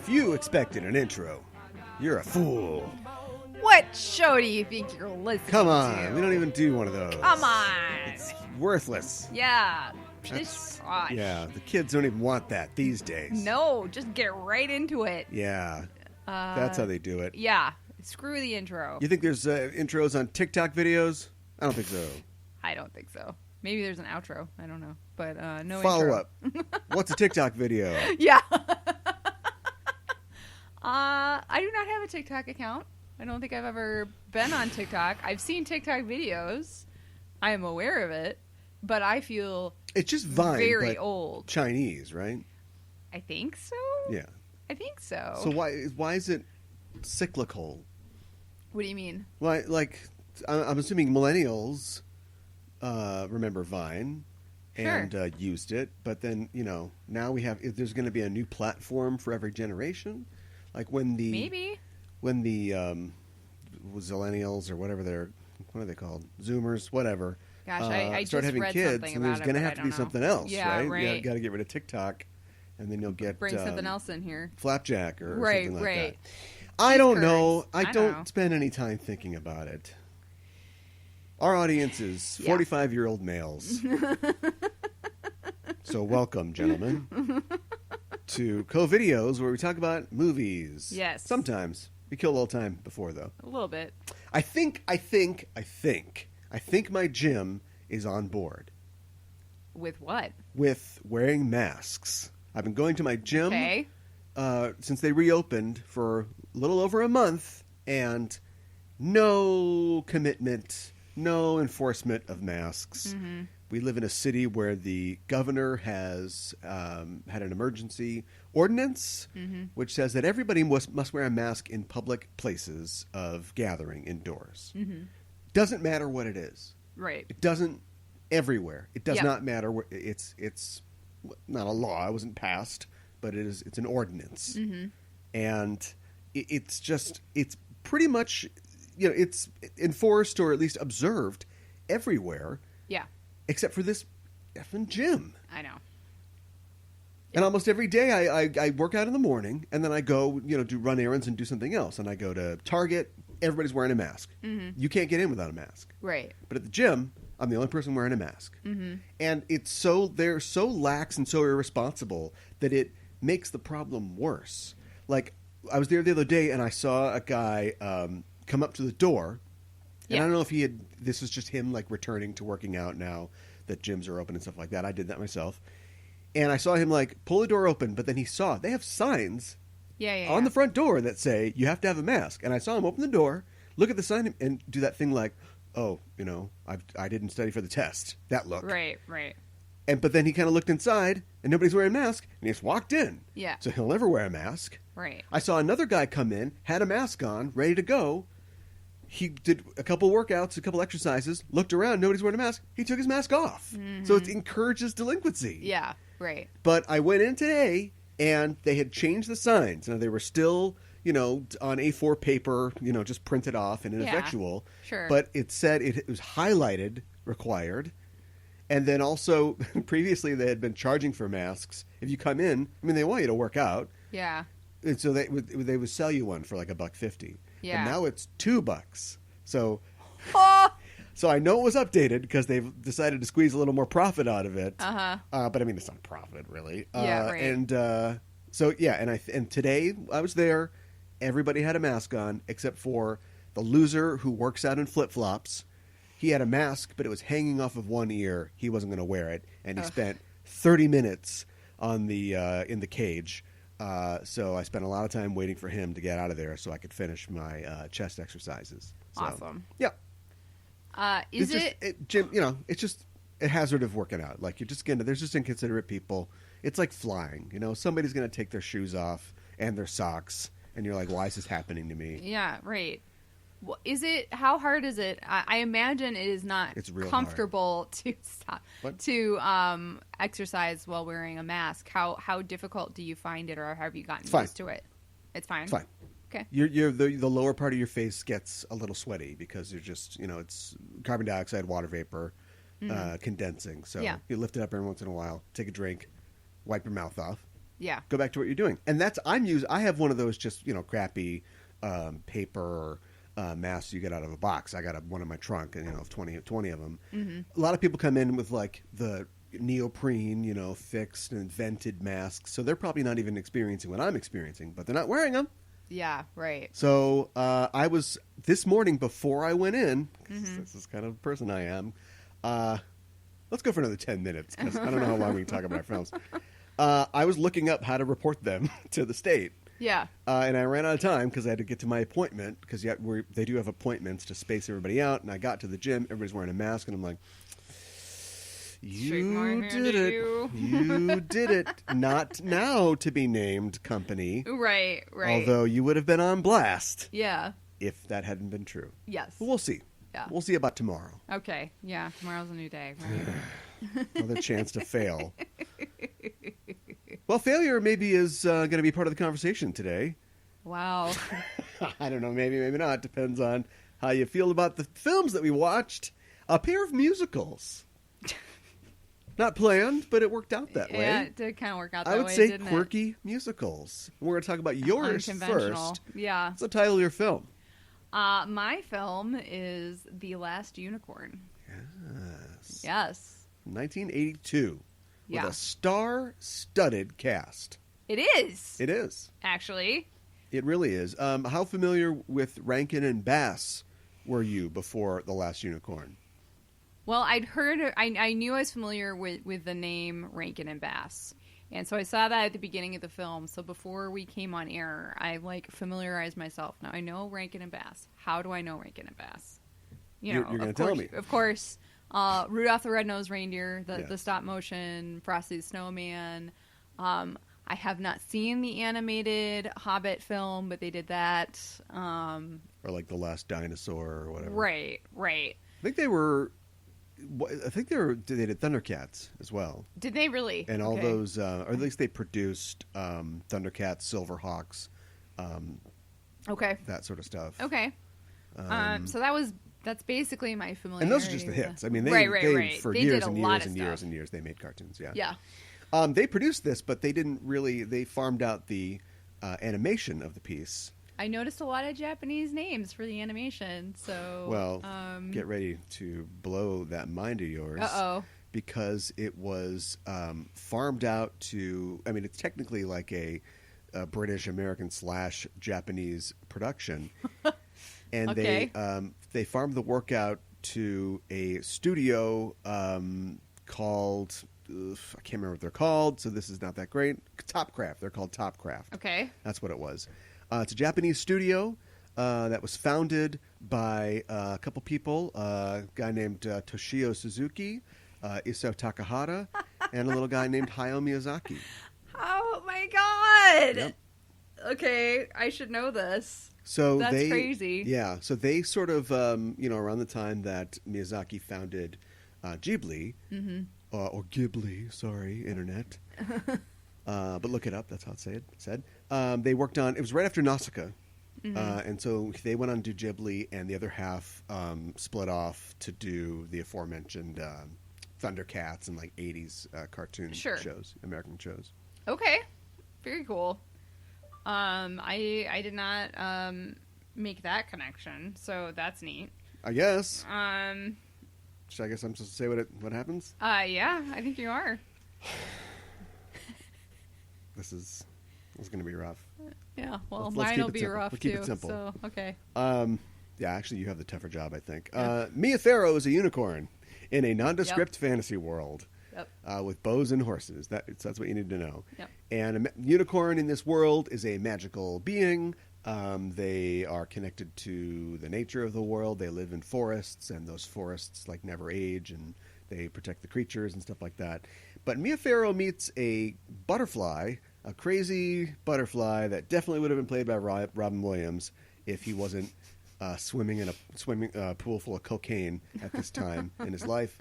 If you expected an intro, you're a fool. What show do you think you're listening to? Come on, we don't even do one of those. Come on. It's worthless. Yeah. Yeah, the kids don't even want that these days. No, just get right into it. Yeah, that's how they do it. Yeah, screw the intro. You think there's intros on TikTok videos? I don't think so. I don't think so. Maybe there's an outro. I don't know. But no Follow intro. up. What's a TikTok video? Yeah. I do not have a TikTok account. I don't think I've ever been on TikTok. I've seen TikTok videos. I am aware of it. But I feel it's just Vine, very but old. Chinese, right? I think so. Yeah. I think so. So why is it cyclical? What do you mean? Why, like, I'm assuming millennials remember Vine and used it, but then now there's going to be a new platform for every generation, like when the Zillennials or whatever what are they called, Zoomers, whatever. Gosh, I start just having read kids, something and about there's it, going to but have I to be don't know. something else, Yeah, right? You got to get rid of TikTok, and then you'll get bring something else in here, Flapjack or something like that. I don't know. I don't spend any time thinking about it. Our audience is 45-year-old males. So welcome, gentlemen, to COVideos, where we talk about movies. Yes. Sometimes. We kill a little time before, though. A little bit. I think my gym is on board. With what? With wearing masks. I've been going to my gym since they reopened for a little over a month, and no commitment, no enforcement of masks. Mm-hmm. We live in a city where the governor has had an emergency ordinance, which says that everybody must wear a mask in public places of gathering indoors. Mm-hmm. Doesn't matter what it is. Right. It doesn't everywhere. It does not matter where it's not a law. It wasn't passed, but it's an ordinance. Mm-hmm. And it's pretty much, it's enforced or at least observed everywhere. Yeah. Except for this effing gym. I know. And almost every day I work out in the morning, and then I go, do run errands and do something else. And I go to Target, everybody's wearing a mask. Mm-hmm. You can't get in without a mask. Right. But at the gym, I'm the only person wearing a mask. Mm-hmm. And they're so lax and so irresponsible that it makes the problem worse. Like, I was there the other day, and I saw a guy come up to the door. And I don't know if this was just him, like, returning to working out now that gyms are open and stuff like that. I did that myself. And I saw him, like, pull the door open, but then they have signs on the front door that say, you have to have a mask. And I saw him open the door, look at the sign, and do that thing like, oh, I didn't study for the test. That look. Right. But then he kind of looked inside, and nobody's wearing a mask, and he just walked in. Yeah. So he'll never wear a mask. Right. I saw another guy come in, had a mask on, ready to go. He did a couple workouts, a couple exercises, looked around, nobody's wearing a mask. He took his mask off. Mm-hmm. So it encourages delinquency. Yeah, right. But I went in today, and they had changed the signs. Now, they were still, on A4 paper, just printed off and ineffectual. Sure. But it said it was highlighted, required. And then also, previously, they had been charging for masks. If you come in, they want you to work out. Yeah. And so they would sell you one for like $1.50. Yeah. And now it's $2. So, Oh! So I know it was updated because they've decided to squeeze a little more profit out of it. Uh-huh. But it's not profit really. Yeah, right. And and today I was there. Everybody had a mask on except for the loser who works out in flip-flops. He had a mask, but it was hanging off of one ear. He wasn't going to wear it, and he spent 30 minutes on the in the cage. So I spent a lot of time waiting for him to get out of there so I could finish my chest exercises. So, awesome. Yeah. It's just a hazard of working out. Like there's just inconsiderate people. It's like flying. Somebody's going to take their shoes off and their socks, and you're like, why is this happening to me? Yeah, right. Well, how hard is it? I imagine it is not comfortable to stop to exercise while wearing a mask. How difficult do you find it, or have you gotten used to it? It's fine. It's fine. Okay. The lower part of your face gets a little sweaty because you're just it's carbon dioxide, water vapor, condensing. So you lift it up every once in a while, take a drink, wipe your mouth off, Yeah. Go back to what you're doing. And I have one of those just, crappy paper masks you get out of a box. I got one in my trunk, and 20 of them. Mm-hmm. A lot of people come in with like the neoprene, fixed and vented masks. So they're probably not even experiencing what I'm experiencing, but they're not wearing them. Yeah, right. So I was, this morning before I went in, mm-hmm. this is kind of the person I am, let's go for another 10 minutes, because I don't know how long we can talk about our films. I was looking up how to report them to the state. Yeah. And I ran out of time because I had to get to my appointment, because they do have appointments to space everybody out. And I got to the gym, everybody's wearing a mask, and I'm like, you did it. You did it. Not now to be named company. Right. Although you would have been on blast. Yeah. If that hadn't been true. Yes. But we'll see. Yeah. We'll see about tomorrow. Okay. Yeah. Tomorrow's a new day. Right? Another chance to fail. Well, failure maybe is going to be part of the conversation today. Wow. I don't know. Maybe not. Depends on how you feel about the films that we watched. A pair of musicals. Not planned, but it worked out that way. Yeah, it did kind of work out that way, I would say didn't quirky musicals. We're going to talk about yours first. Yeah. What's the title of your film? My film is The Last Unicorn. Yes. 1982. Yeah. With a star-studded cast. It is. It is. Actually. It really is. How familiar with Rankin and Bass were you before The Last Unicorn? Well, I'd heard, I knew I was familiar with the name Rankin and Bass. And so I saw that at the beginning of the film. So before we came on air, I familiarized myself. Now I know Rankin and Bass. How do I know Rankin and Bass? You're going to tell me. Of course, Rudolph the Red-Nosed Reindeer, the stop motion, Frosty the Snowman. I have not seen the animated Hobbit film, but they did that. Or like The Last Dinosaur or whatever. Right. I think they did Thundercats as well. Did they really? And all those, or at least they produced Thundercats, Silverhawks, that sort of stuff. Okay. So that's basically my familiarity. And those are just the hits. I mean, they for years and years they made cartoons. Yeah. Yeah. They produced this, but they didn't really. They farmed out the animation of the piece. I noticed a lot of Japanese names for the animation, so... get ready to blow that mind of yours. Uh-oh. Because it was farmed out to... I mean, it's technically like a British-American / Japanese production. And they farmed the work out to a studio called... I can't remember what they're called, so this is not that great. Topcraft. They're called Topcraft. Okay. That's what it was. It's a Japanese studio that was founded by a couple people, a guy named Toshio Suzuki, Isao Takahata, and a little guy named Hayao Miyazaki. Oh, my God! Yep. Okay, I should know this. So That's crazy. Yeah, so they sort of, around the time that Miyazaki founded Ghibli, or Ghibli, sorry, Internet. But look it up. That's how it's said. They worked on... It was right after Nausicaa. And so they went on to do Ghibli, and the other half split off to do the aforementioned Thundercats and 80s cartoon shows, American shows. Okay. Very cool. I did not make that connection, so that's neat. I guess. I guess I'm supposed to say what happens? Yeah, I think you are. This is going to be rough. Yeah, well, mine will be rough, too. Keep it simple. So, okay. Yeah, actually, you have the tougher job, I think. Mia Farrow is a unicorn in a nondescript fantasy world with bows and horses. That's what you need to know. Yep. And a unicorn in this world is a magical being. They are connected to the nature of the world. They live in forests, and those forests never age, and they protect the creatures and stuff like that. But Mia Farrow meets a butterfly, a crazy butterfly that definitely would have been played by Robin Williams if he wasn't swimming in a pool full of cocaine at this time in his life.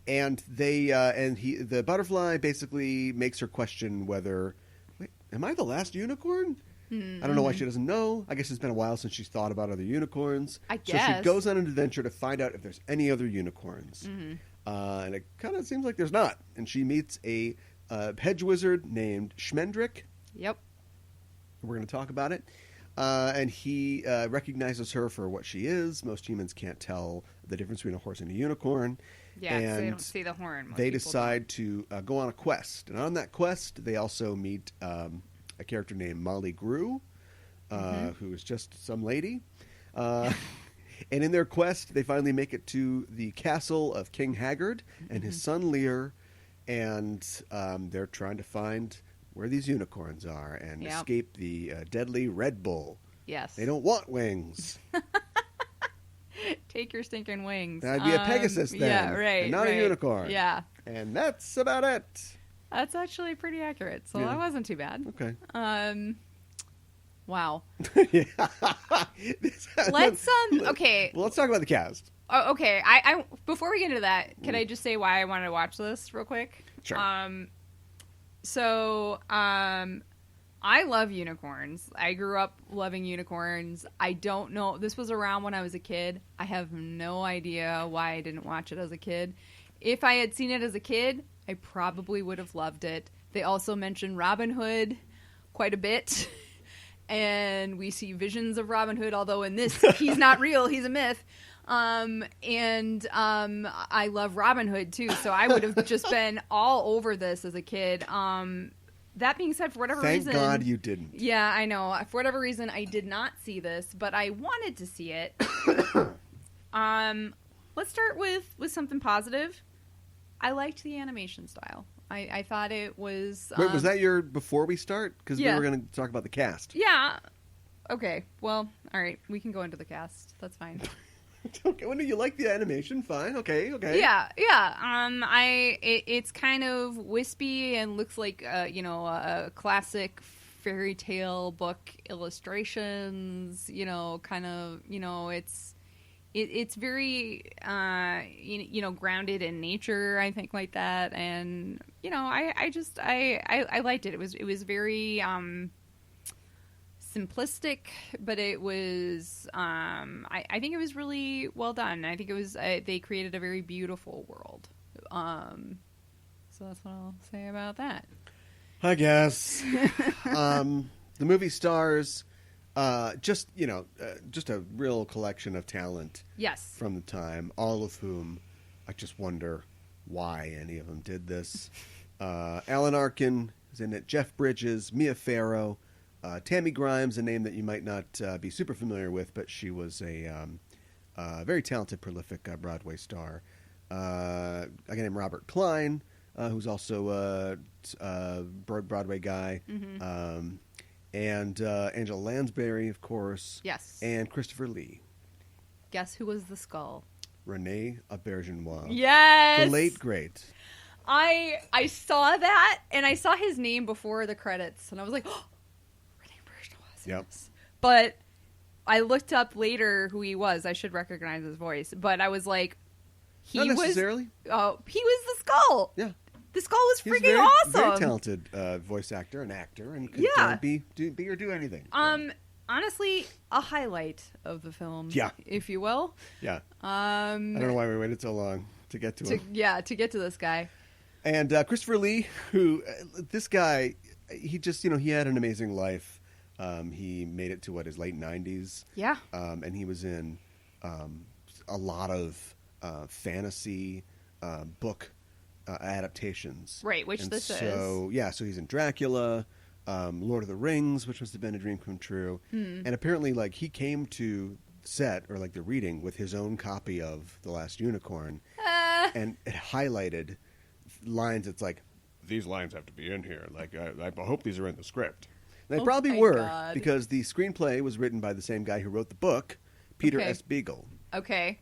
And the butterfly basically makes her question whether, wait, am I the last unicorn? Mm-hmm. I don't know why she doesn't know. I guess it's been a while since she's thought about other unicorns. I guess. So she goes on an adventure to find out if there's any other unicorns. Mm-hmm. And it kind of seems like there's not. And she meets a a hedge wizard named Schmendrick. Yep. We're going to talk about it. And he recognizes her for what she is. Most humans can't tell the difference between a horse and a unicorn. Yeah, and they don't see the horn. They decide to go on a quest. And on that quest, they also meet a character named Molly Grew, who is just some lady. And in their quest, they finally make it to the castle of King Haggard and his son Lear. And they're trying to find where these unicorns are and escape the deadly Red Bull. Yes. They don't want wings. Take your stinking wings. That'd be a Pegasus then. Yeah, right. And not a unicorn. Yeah. And that's about it. That's actually pretty accurate. So that wasn't too bad. Okay. Wow. Yeah. Let's okay. Well, let's talk about the cast. Oh, okay. I before we get into that, can I just say why I wanted to watch this real quick? Sure. I love unicorns. I grew up loving unicorns. I don't know. This was around when I was a kid. I have no idea why I didn't watch it as a kid. If I had seen it as a kid, I probably would have loved it. They also mention Robin Hood quite a bit. And we see visions of Robin Hood, although in this, he's not real. He's a myth. I love Robin Hood, too. So I would have just been all over this as a kid. That being said, for whatever reason... Thank God you didn't. Yeah, I know. For whatever reason, I did not see this, but I wanted to see it. Let's start with something positive. I liked the animation style. I thought it was... Wait, was that your before we start? Because we were going to talk about the cast. Yeah. Okay. Well, all right. We can go into the cast. That's fine. Okay. When do you like the animation? Fine. Okay. Yeah. It's kind of wispy and looks like a classic fairy tale book illustrations. It's very grounded in nature. I think like that, and I liked it. It was very simplistic, but it was I think it was really well done. I think it was they created a very beautiful world. So that's what I'll say about that. I guess the movie stars just a real collection of talent. Yes, from the time, all of whom I just wonder why any of them did this. Alan Arkin is in it. Jeff Bridges, Mia Farrow. Tammy Grimes, a name that you might not be super familiar with, but she was a very talented, prolific Broadway star. A guy named Robert Klein, who's also a Broadway guy. Mm-hmm. And Angela Lansbury, of course. Yes. And Christopher Lee. Guess who was the skull? René Auberjonois. Yes! The late, great. I saw that, and I saw his name before the credits, and I was like, oh! Yep. But I looked up later who he was. I should recognize his voice. But I was like, not necessarily. Oh, he was the skull. Yeah. The skull was freaking awesome. Very talented voice actor and actor, and could be or do anything. So. Honestly, a highlight of the film. Yeah. If you will. Yeah. I don't know why we waited so long to get to him. Yeah, to get to this guy. And Christopher Lee, who this guy, he just he had an amazing life. He made it to his late 90s. Yeah. And he was in a lot of fantasy book adaptations. Right, which is. So he's in Dracula, Lord of the Rings, which must have been a dream come true. And apparently, he came to set or the reading with his own copy of The Last Unicorn, and it highlighted lines. It's like, these lines have to be in here. I hope these are in the script. They probably were, because the screenplay was written by the same guy who wrote the book, Peter S. Beagle. Okay.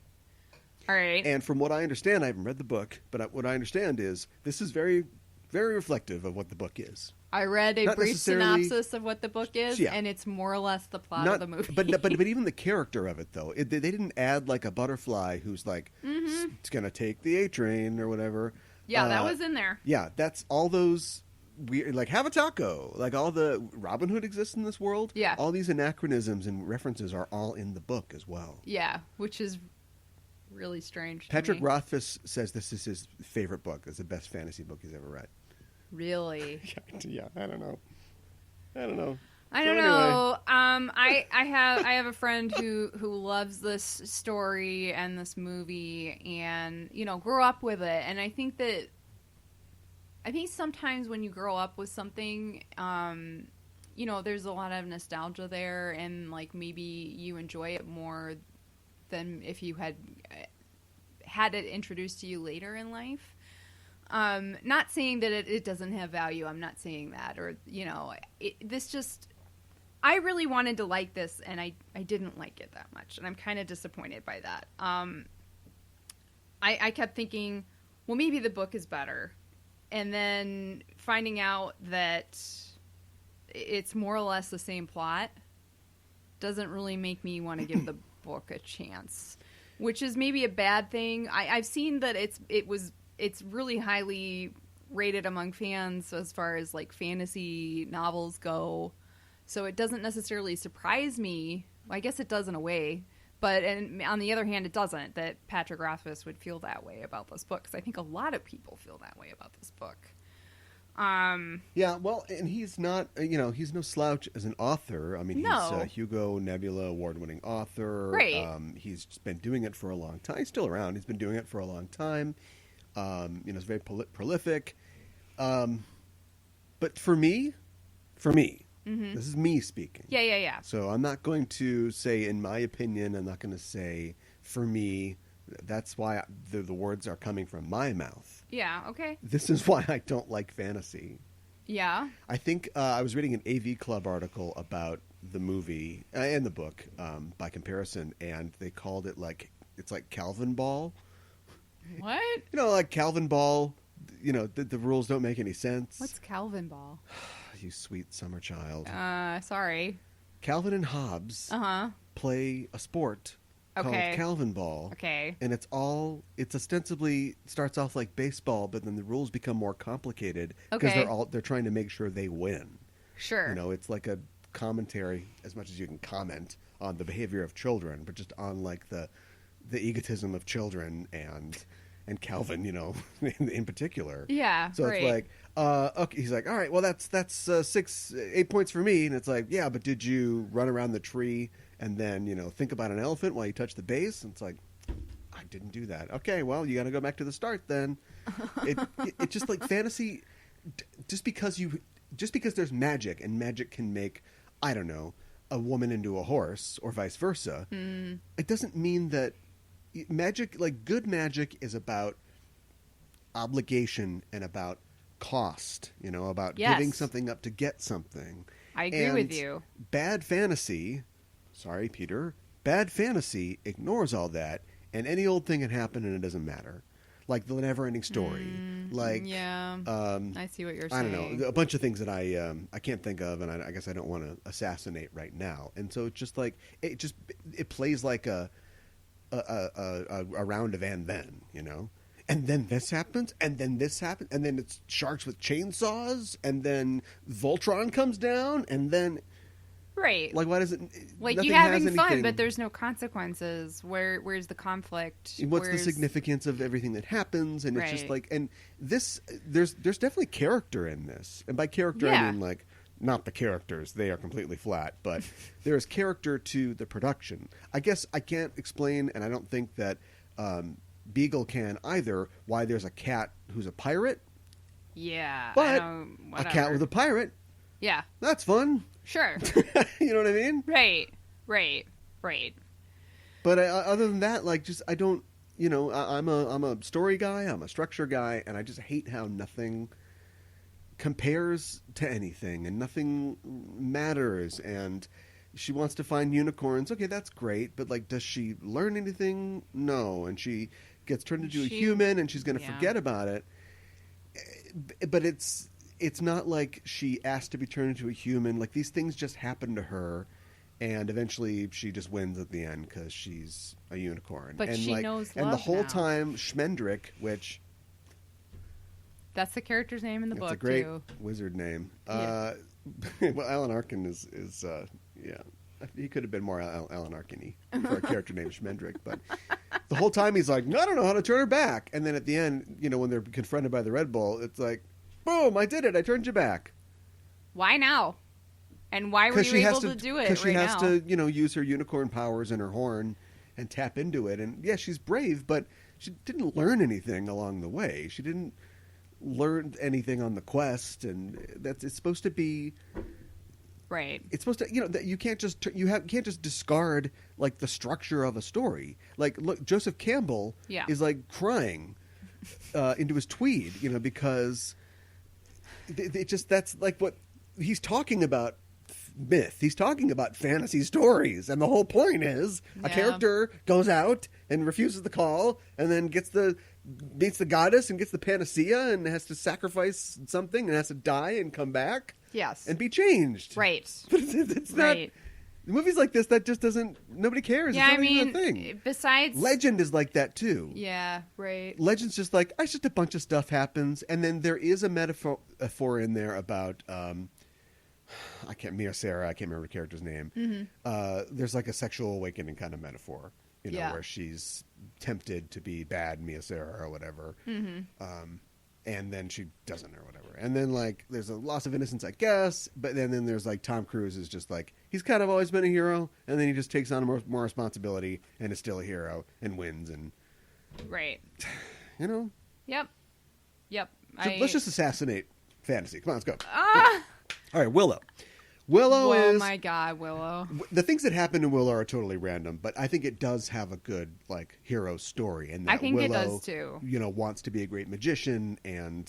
All right. And from what I understand, I haven't read the book, but what I understand is this is very, very reflective of what the book is. I read a brief synopsis of what the book is, and it's more or less the plot of the movie. But even the character of it, though, they didn't add a butterfly who's it's going to take the A train or whatever. Yeah, that was in there. Yeah, that's all those... weird, have a taco. All the Robin Hood exists in this world. Yeah. All these anachronisms and references are all in the book as well. Yeah, which is really strange. Patrick Rothfuss says this is his favorite book. It's the best fantasy book he's ever read. Really? Yeah, I don't know. I don't know. I have a friend who loves this story and this movie, and grew up with it. And I think sometimes when you grow up with something, there's a lot of nostalgia there, and like maybe you enjoy it more than if you had it introduced to you later in life. Not saying that it doesn't have value. I'm not saying that, or I really wanted to like this, and I didn't like it that much, and I'm kind of disappointed by that. I kept thinking, well, maybe the book is better, and then finding out that it's more or less the same plot doesn't really make me want to give the book a chance, which is maybe a bad thing. I've seen that it's really highly rated among fans as far as like fantasy novels go. So it doesn't necessarily surprise me. Well, I guess it does in a way. But on the other hand, it doesn't that Patrick Rothfuss would feel that way about this book. Because I think a lot of people feel that way about this book. Yeah, well, and he's not, he's no slouch as an author. I mean, he's a Hugo Nebula award-winning author. Right. He's been doing it for a long time. He's still around. He's been doing it for a long time. He's very prolific. But for me, mm-hmm. This is me speaking. Yeah. So I'm not going to say, in my opinion, I'm not going to say, for me. That's why the words are coming from my mouth. Yeah, okay. This is why I don't like fantasy. Yeah. I think I was reading an AV Club article about the movie and the book by comparison, and they called it it's like Calvin Ball. What? Like Calvin Ball, the rules don't make any sense. What's Calvin Ball? You sweet summer child. Sorry. Calvin and Hobbes play a sport called Calvin Ball. Okay. And it's ostensibly starts off like baseball, but then the rules become more complicated because they're trying to make sure they win. Sure. It's like a commentary, as much as you can comment on the behavior of children, but just on like the egotism of children and Calvin, in particular. Yeah. So it's like, okay, he's like, all right, well that's 8 points for me, and it's like, yeah, but did you run around the tree and then think about an elephant while you touch the base? And it's like, I didn't do that. Okay, well, you got to go back to the start then. It just like fantasy, just because there's magic, and magic can make, I don't know, a woman into a horse or vice versa. It doesn't mean that magic, like good magic, is about obligation and about cost, about giving something up to get something. I agree with you. Bad fantasy, sorry, Peter, bad fantasy ignores all that, and any old thing can happen and it doesn't matter. Like the Never-Ending Story. I see what you're saying. I don't know, a bunch of things that I can't think of, and I guess I don't want to assassinate right now. And so it's just like, it plays like a round of and then, and then this happens, and then this happens, and then it's sharks with chainsaws, and then Voltron comes down, and then right, like why does it like you're having fun, but there's no consequences? Where's the conflict? What's the significance of everything that happens? And it's just like, and this there's definitely character in this, and by character I mean like not the characters, they are completely flat, but there is character to the production. I guess I can't explain, and I don't think that Beagle can either, why there's a cat who's a pirate. Yeah, but a cat with a pirate, yeah, that's fun. Sure. You know what I mean? Right. But other than that, like, just I don't, I'm a story guy, I'm a structure guy, and I just hate how nothing compares to anything and nothing matters. And she wants to find unicorns. Okay, that's great, but like, does she learn anything? No. And she gets turned into a human, and she's going to forget about it. But it's not like she asked to be turned into a human. Like, these things just happen to her, and eventually she just wins at the end because she's a unicorn. But she knows love. And the whole time, Schmendrick, which... That's the character's name in the book, too. It's a great wizard name. Yeah. Well, Alan Arkin is he could have been more Alan Arkin-y for a character named Schmendrick. But the whole time he's like, no, I don't know how to turn her back. And then at the end, when they're confronted by the Red Bull, it's like, Boom! I did it. I turned you back. Why now? And why were you able to do it right now? Because she has to, use her unicorn powers and her horn and tap into it. And yeah, she's brave, but she didn't learn anything along the way. She didn't learn anything on the quest, and it's supposed to be right. It's supposed to, that you can't just can't just discard like the structure of a story. Like, look, Joseph Campbell is like crying into his tweed, because it just that's like what he's talking about. Myth. He's talking about fantasy stories, and the whole point is a character goes out and refuses the call, and then meets the goddess and gets the panacea, and has to sacrifice something, and has to die and come back, and be changed. Right. But it's not. Movies like this that just doesn't. Nobody cares. Yeah, it's not even a thing. Besides, Legend is like that too. Yeah, right. Legend's just like it's just a bunch of stuff happens, and then there is a metaphor in there about. Mia Sarah, I can't remember the character's name. Mm-hmm. There's like a sexual awakening kind of metaphor, where she's tempted to be bad Mia Sarah or whatever. Mm-hmm. And then she doesn't or whatever. And then like there's a loss of innocence, I guess. But then there's like Tom Cruise is just like, he's kind of always been a hero. And then he just takes on more responsibility and is still a hero and wins. And right. Yep. So let's just assassinate fantasy. Come on, let's go. All right, Willow. Willow is... Oh, my God, Willow. The things that happen in Willow are totally random, but I think it does have a good, hero story. And that I think Willow, it does, too. Wants to be a great magician, and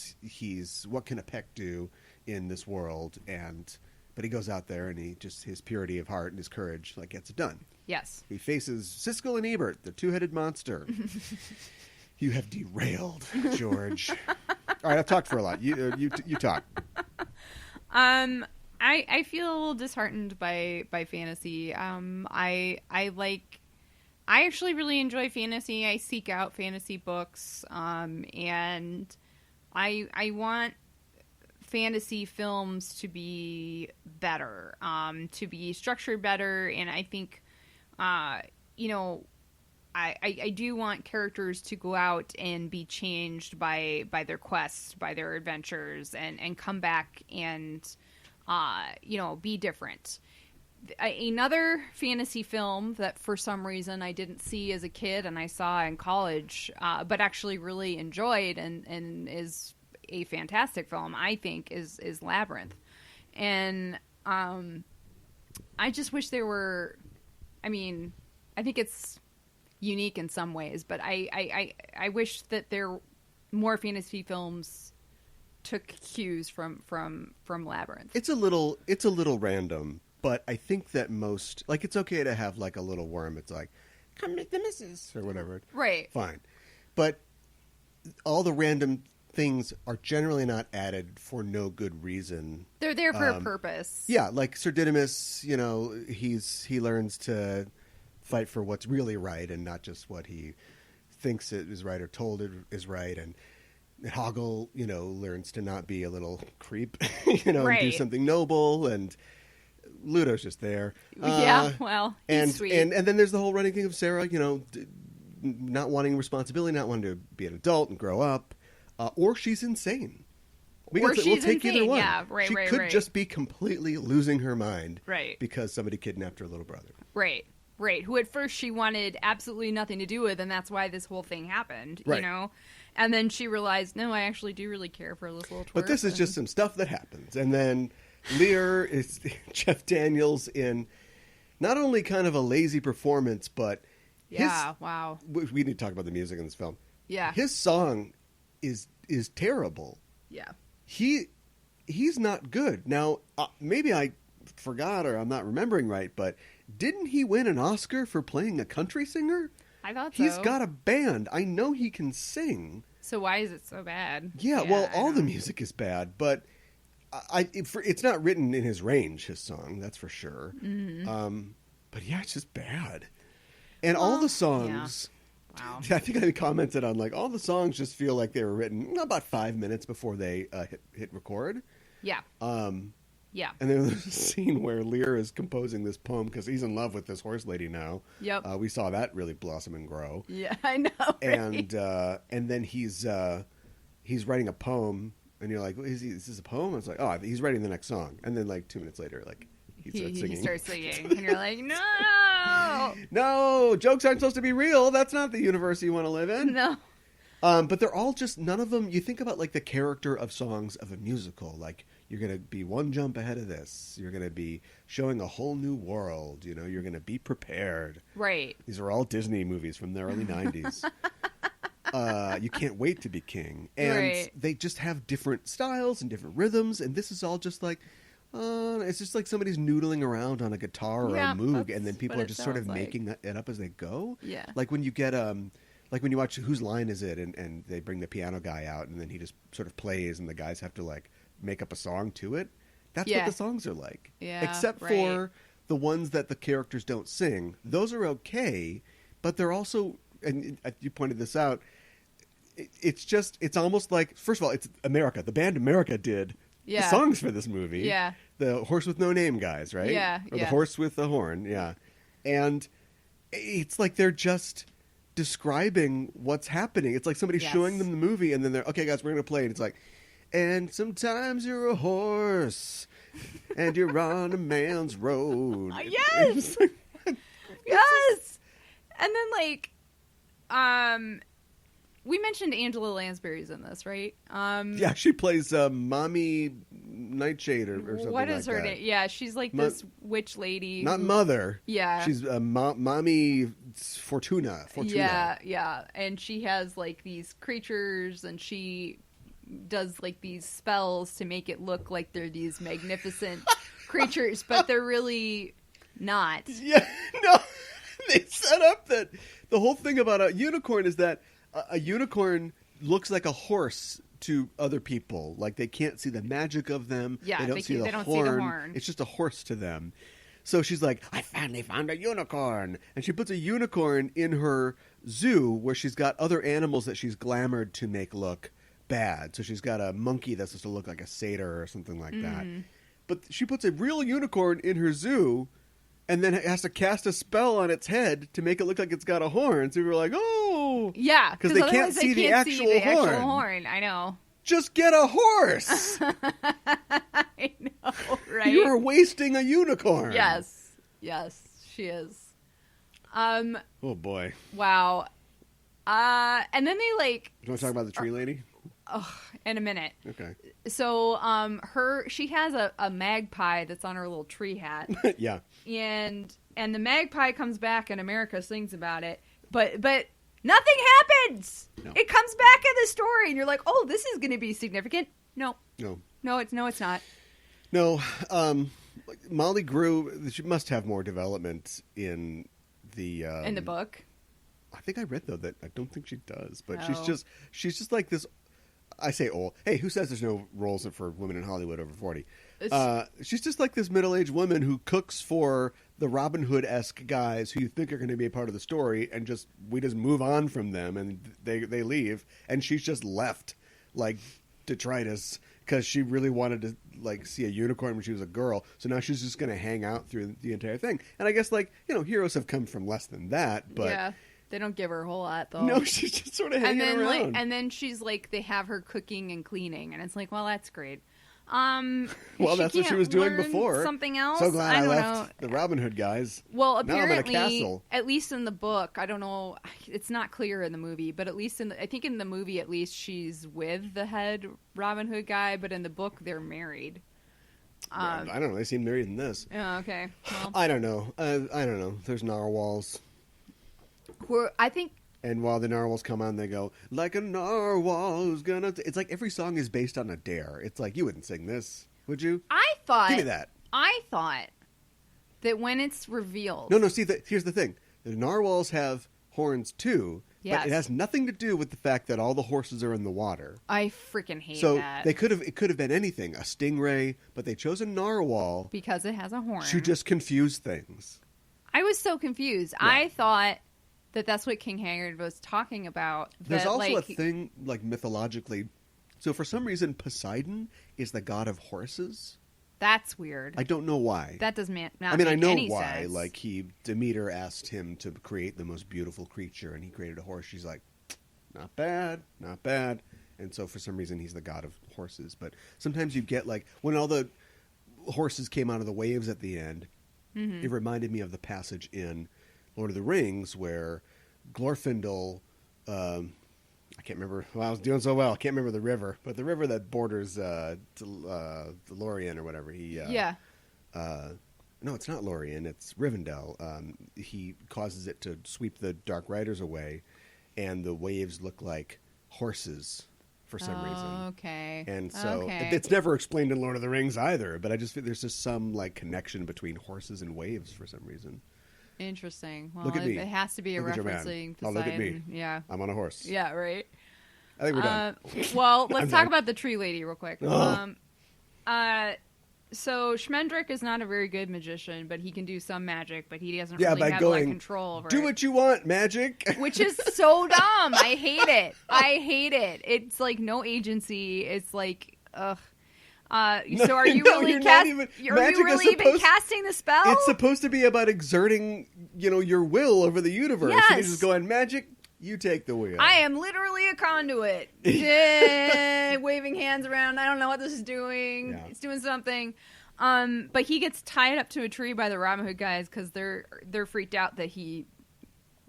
what can a peck do in this world? But he goes out there, and his purity of heart and his courage, gets it done. Yes. He faces Siskel and Ebert, the two-headed monster. You have derailed, George. All right, I've talked for a lot. You talk. I feel a little disheartened by fantasy. I actually really enjoy fantasy. I seek out fantasy books, and I want fantasy films to be better, to be structured better, and I think, I do want characters to go out and be changed by their quests, by their adventures, and come back and be different. Another fantasy film that for some reason I didn't see as a kid and I saw in college, but actually really enjoyed and is a fantastic film, I think, is Labyrinth. And I just wish there were, I think it's unique in some ways, but I wish that there more fantasy films took cues from Labyrinth. It's a little random, but I think that most, it's okay to have a little worm. It's like, come meet the missus or whatever. Right. Fine. But all the random things are generally not added for no good reason. They're there for a purpose. Yeah, like Sir Didymus, he learns to fight for what's really right and not just what he thinks is right or told it is right. And Hoggle, learns to not be a little creep, right. And do something noble. And Ludo's just there. He's sweet. And then there's the whole running thing of Sarah, not wanting responsibility, not wanting to be an adult and grow up. Or she's insane. We'll take either one. Yeah, right, she could just be completely losing her mind. Right. Because somebody kidnapped her little brother. Right. Who at first she wanted absolutely nothing to do with, and that's why this whole thing happened, And then she realized, no, I actually do really care for this little twerp. But this is just some stuff that happens. And then Lear is Jeff Daniels in not only kind of a lazy performance, but wow. We need to talk about the music in this film. Yeah. His song is terrible. Yeah. He's not good. Now, maybe I forgot or I'm not remembering right, but didn't he win an Oscar for playing a country singer? I thought so. He's got a band. I know he can sing. So why is it so bad? Yeah, well, all the music is bad, but it's not written in his range, his song, that's for sure. Mm-hmm. But yeah, it's just bad. And all the songs... Yeah. Wow. I think I commented on, all the songs just feel like they were written about 5 minutes before they hit record. Yeah. Yeah. And there's a scene where Lear is composing this poem because he's in love with this horse lady now. Yep. We saw that really blossom and grow. Yeah, I know. Right? And then he's writing a poem And you're like, is this a poem? It's like, oh, he's writing the next song. And then like 2 minutes later, like he starts singing. And you're like, no! No! Jokes aren't supposed to be real. That's not the universe you want to live in. No. But they're all just, none of them, you think about like the character of songs of a musical. Like, you're going to be one jump ahead of this. You're going to be showing a whole new world. You know, you're going to be prepared. Right. These are all Disney movies from the early 90s. You can't wait to be king. And they just have different styles and different rhythms. And this is all just like, it's just like somebody's noodling around on a guitar or a moog. And then people are just sort of making it up as they go. Yeah. Like when you get, like when you watch Whose Line Is It? And they bring the piano guy out and then he just sort of plays and the guys have to like make up a song to it. That's what the songs are like. Yeah, except for the ones that the characters don't sing. Those are okay, but they're also, and you pointed this out, it's almost like, first of all, it's America. The band America did the songs for this movie. Yeah. The Horse with No Name guys, right? Yeah. Or the Horse with the Horn, yeah. And it's like they're just describing what's happening. It's like somebody showing them the movie and then they're, okay guys, we're going to play. And it's like, and sometimes you're a horse and you're on a man's road. Yes! Yes! And then like, we mentioned Angela Lansbury's in this, right? Yeah, she plays Mommy Nightshade or something like that. What is her name? Yeah, she's like this witch lady. Not Mother. Yeah. She's Mommy Fortuna. Yeah. And she has like these creatures and she does like these spells to make it look like they're these magnificent creatures, but they're really not. Yeah, no. They set up that the whole thing about a unicorn is that a unicorn looks like a horse to other people. Like they can't see the magic of them. Yeah, they don't see the horn. It's just a horse to them. So she's like, I finally found a unicorn. And she puts a unicorn in her zoo where she's got other animals that she's glamored to make look bad. So she's got a monkey that's supposed to look like a satyr or something like that. But she puts a real unicorn in her zoo and then has to cast a spell on its head to make it look like it's got a horn. So we're like, oh. Yeah. Because they can't see the actual horn. I know. Just get a horse. I know, right? You are wasting a unicorn. Yes, she is. Oh boy. Wow. And then they like. You want to talk about the tree lady? Oh, in a minute. Okay. So, she has a magpie that's on her little tree hat. Yeah. And the magpie comes back and America sings about it, but nothing happens. No. It comes back in the story, and you're like, "Oh, this is going to be significant." No, it's not. No, Molly Grew. She must have more development in the book. I think I read though that I don't think she does, but she's just like this. I say old. Hey, who says there's no roles for women in Hollywood over 40? She's just like this middle-aged woman who cooks for the Robin Hood-esque guys who you think are going to be a part of the story, and we just move on from them, and they leave, and she's just left like detritus because she really wanted to like see a unicorn when she was a girl. So now she's just going to hang out through the entire thing. And I guess heroes have come from less than that, but. Yeah. They don't give her a whole lot, though. No, she's just sort of hanging around. And then she's like, they have her cooking and cleaning, and it's like, well, that's great. Well, that's what she was doing before. Something else. So glad I left the Robin Hood guys. Well, apparently, now I'm in a castle. At least in the book, I don't know. It's not clear in the movie, but at least I think in the movie, at least she's with the head Robin Hood guy. But in the book, they're married. I don't know. They seem married in this. Oh, okay. Well, I don't know. I don't know. There's narwhals. I think. And while the narwhals come on, they go, like a narwhal who's gonna... It's like every song is based on a dare. It's like, you wouldn't sing this, would you? Give me that. I thought that when it's revealed... No, see, here's the thing. The narwhals have horns, too, but it has nothing to do with the fact that all the horses are in the water. I freaking hate that. So it could have been anything, a stingray, but they chose a narwhal... Because it has a horn. To just confuse things. I was so confused. Yeah. I thought... that's what King Haggard was talking about. There's also a thing, like, mythologically. So for some reason, Poseidon is the god of horses. That's weird. I don't know why. That does not make any sense. I mean, I know why. Sense. Like, Demeter asked him to create the most beautiful creature, and he created a horse. She's like, not bad. And so for some reason he's the god of horses. But sometimes you get like when all the horses came out of the waves at the end, it reminded me of the passage in Lord of the Rings where Glorfindel, I can't remember. Well, I was doing so well. I can't remember the river, but the river that borders Lorien or whatever. No, it's not Lorien. It's Rivendell. He causes it to sweep the Dark Riders away, and the waves look like horses for some reason. Okay. And so it's never explained in Lord of the Rings either. But I just feel there's just some like connection between horses and waves for some reason. Interesting. Well, look at me. It has to be look referencing Poseidon. Oh, look at me. Yeah. I'm on a horse. Yeah, right. I think we're done. Well, let's talk about the tree lady real quick. So Schmendrick is not a very good magician, but he can do some magic, but he doesn't really have control over it. Do what you want, magic. Which is so dumb. I hate it. It's like no agency. It's like, ugh. So are you really even casting the spell? It's supposed to be about exerting, your will over the universe. Yes. And you're just going, magic, you take the wheel. I am literally a conduit. Waving hands around. I don't know what this is doing. Yeah. It's doing something. But he gets tied up to a tree by the Robin Hood guys because they're freaked out that he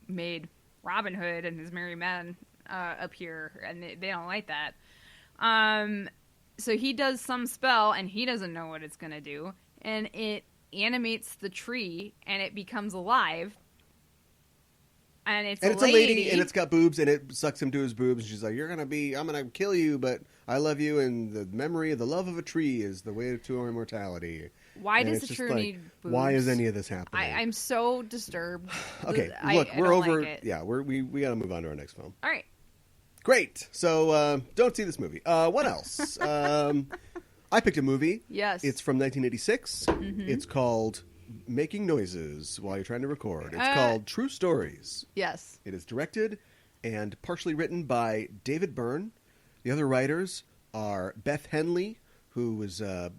made Robin Hood and his merry men appear, and they don't like that. So he does some spell, and he doesn't know what it's going to do, and it animates the tree, and it becomes alive. And it's a lady, and it's got boobs, and it sucks him to his boobs. And she's like, I'm going to kill you, but I love you, and the memory of the love of a tree is the way to our immortality. Why does the tree need boobs? Why is any of this happening? I'm so disturbed. Okay, look, we're over. Like yeah, we got to move on to our next film. All right. Great. So don't see this movie. What else? I picked a movie. Yes. It's from 1986. Mm-hmm. It's called Making Noises While You're Trying to Record. It's called True Stories. Yes. It is directed and partially written by David Byrne. The other writers are Beth Henley, who was a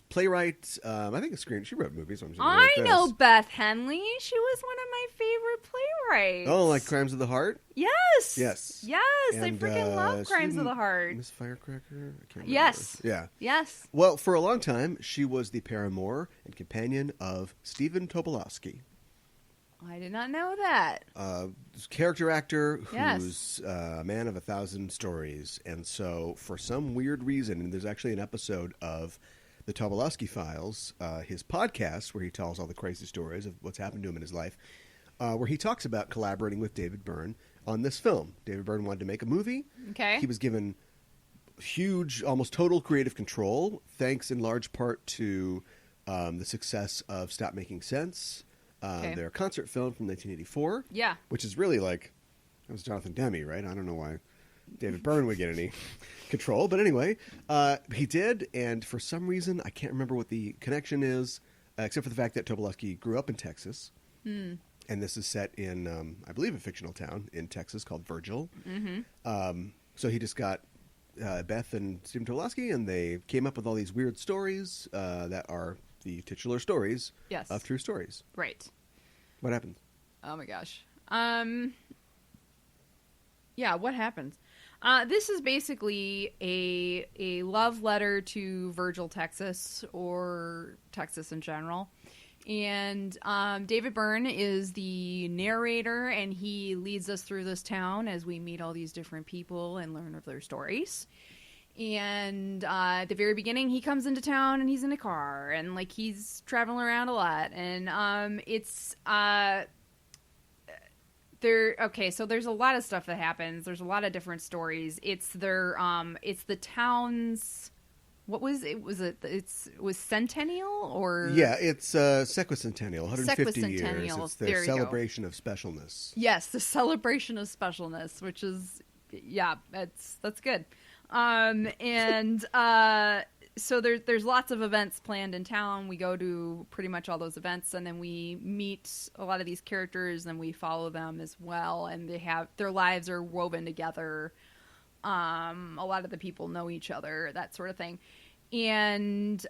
playwright. I think she wrote movies. I know Beth Henley. She was one of my favorite playwrights. Oh, like Crimes of the Heart? Yes. Yes. Yes. And, I freaking love Crimes of the Heart. Miss Firecracker? I can't remember. Yes. Yeah. Yes. Well, for a long time, she was the paramour and companion of Stephen Tobolowsky. I did not know that. Character actor who's a man of 1,000 stories. And so, for some weird reason, and there's actually an episode of the Tobolowsky Files, his podcast, where he tells all the crazy stories of what's happened to him in his life, where he talks about collaborating with David Byrne on this film. David Byrne wanted to make a movie. Okay. He was given huge, almost total creative control, thanks in large part to the success of Stop Making Sense, their concert film from 1984. Yeah. Which is really like, that was Jonathan Demme, right? I don't know why David Byrne would get any control. But anyway, he did, and for some reason, I can't remember what the connection is, except for the fact that Tobolowsky grew up in Texas. And this is set in, I believe, a fictional town in Texas called Virgil. Mm-hmm. So he just got Beth and Stephen Tobolowsky, and they came up with all these weird stories that are the titular stories of true stories. Right. What happens? Oh, my gosh. Yeah, what happens? This is basically a love letter to Virgil, Texas, or Texas in general. And David Byrne is the narrator, and he leads us through this town as we meet all these different people and learn of their stories. And at the very beginning, he comes into town, and he's in a car, and like he's traveling around a lot. And it's so there's a lot of stuff that happens. There's a lot of different stories. It's the town's. What was it? Was Centennial or? Yeah, it's Sequicentennial, 150 years. It's their celebration of specialness. Yes, the celebration of specialness, which is, that's good. So there's lots of events planned in town. We go to pretty much all those events, and then we meet a lot of these characters, and we follow them as well. And their lives are woven together. A lot of the people know each other, that sort of thing. And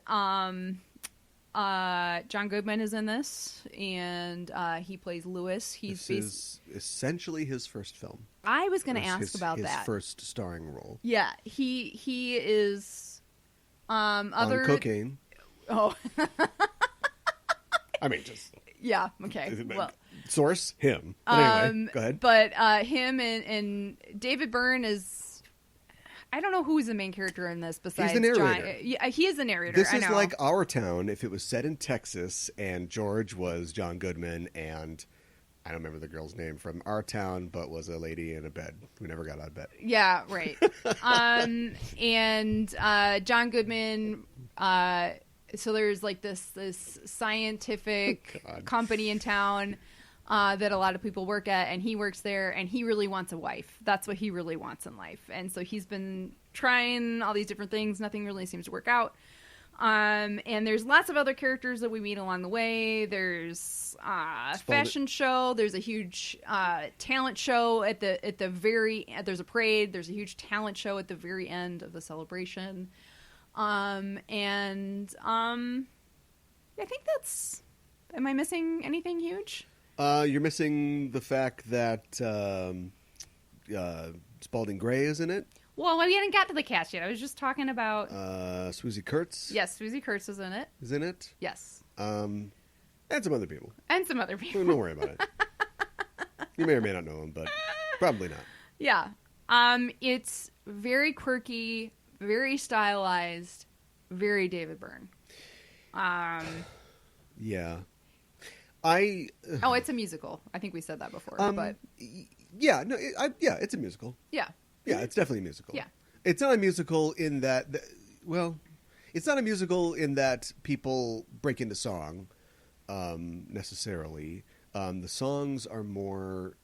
John Goodman is in this, and he plays Lewis. This is essentially his first film. I was going to ask about his that. First starring role. Yeah, he is on cocaine. Oh. I mean, just... Yeah, okay. Well, source, him. But anyway, go ahead. But him and David Byrne is... I don't know who's the main character in this besides He's the narrator. John. Yeah, he is the narrator. This is like Our Town if it was set in Texas and George was John Goodman and... I don't remember the girl's name from Our Town, but was a lady in a bed who never got out of bed. Yeah, right. And John Goodman... so there's like this scientific company in town that a lot of people work at, and he works there, and he really wants a wife. That's what he really wants in life. And so he's been trying all these different things. Nothing really seems to work out. And there's lots of other characters that we meet along the way. There's a fashion show. There's a huge talent show at the very. There's a parade. There's a huge talent show at the very end of the celebration. I think that's... Am I missing anything huge? You're missing the fact that Spalding Gray is in it. Well, we hadn't got to the cast yet. I was just talking about... Swoosie Kurtz. Yes, Swoosie Kurtz is in it. Is in it? Yes. And some other people. Don't worry about it. You may or may not know them, but probably not. Yeah. It's very quirky, very stylized, very David Byrne. Yeah. It's a musical. I think we said that before, but... Yeah, no, it's a musical. Yeah. Yeah, it's definitely a musical. Yeah. It's not a musical in that... it's not a musical in that people break into song, necessarily. The songs are more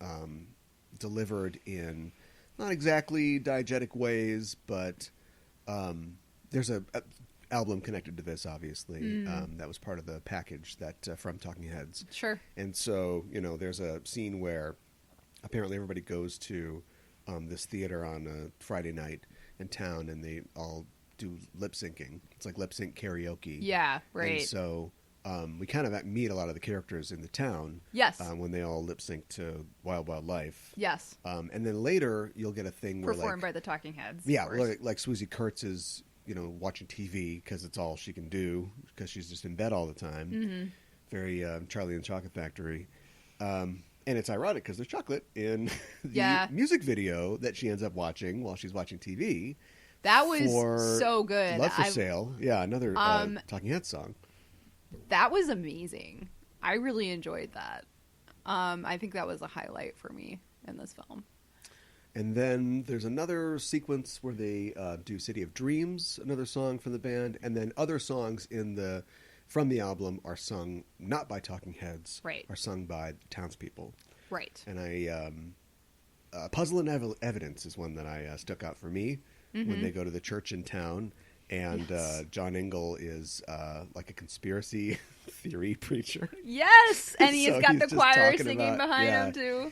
delivered in not exactly diegetic ways, but there's a album connected to this, obviously. That was part of the package that from Talking Heads. Sure. And so, there's a scene where apparently everybody goes to this theater on a Friday night in town, and they all do lip syncing. It's like lip sync karaoke. Yeah, right. And so we kind of meet a lot of the characters in the town. Yes. When they all lip sync to Wild Wild Life. Yes. And then later you'll get a thing where performed by the Talking Heads. Yeah, like Swoosie Kurtz is watching TV because it's all she can do because she's just in bed all the time. Mm-hmm. Very Charlie and the Chocolate Factory. And it's ironic because there's chocolate in the music video that she ends up watching while she's watching TV. That was so good. Love for Sale. Yeah, another Talking Heads song. That was amazing. I really enjoyed that. I think that was a highlight for me in this film. And then there's another sequence where they do City of Dreams, another song from the band, and then other songs from the album are sung not by Talking Heads, right? Are sung by townspeople, right? And Puzzle and Evidence is one that I stuck out for me when they go to the church in town, and John Engel is like a conspiracy theory preacher. Yes, and he's got the choir singing behind him too.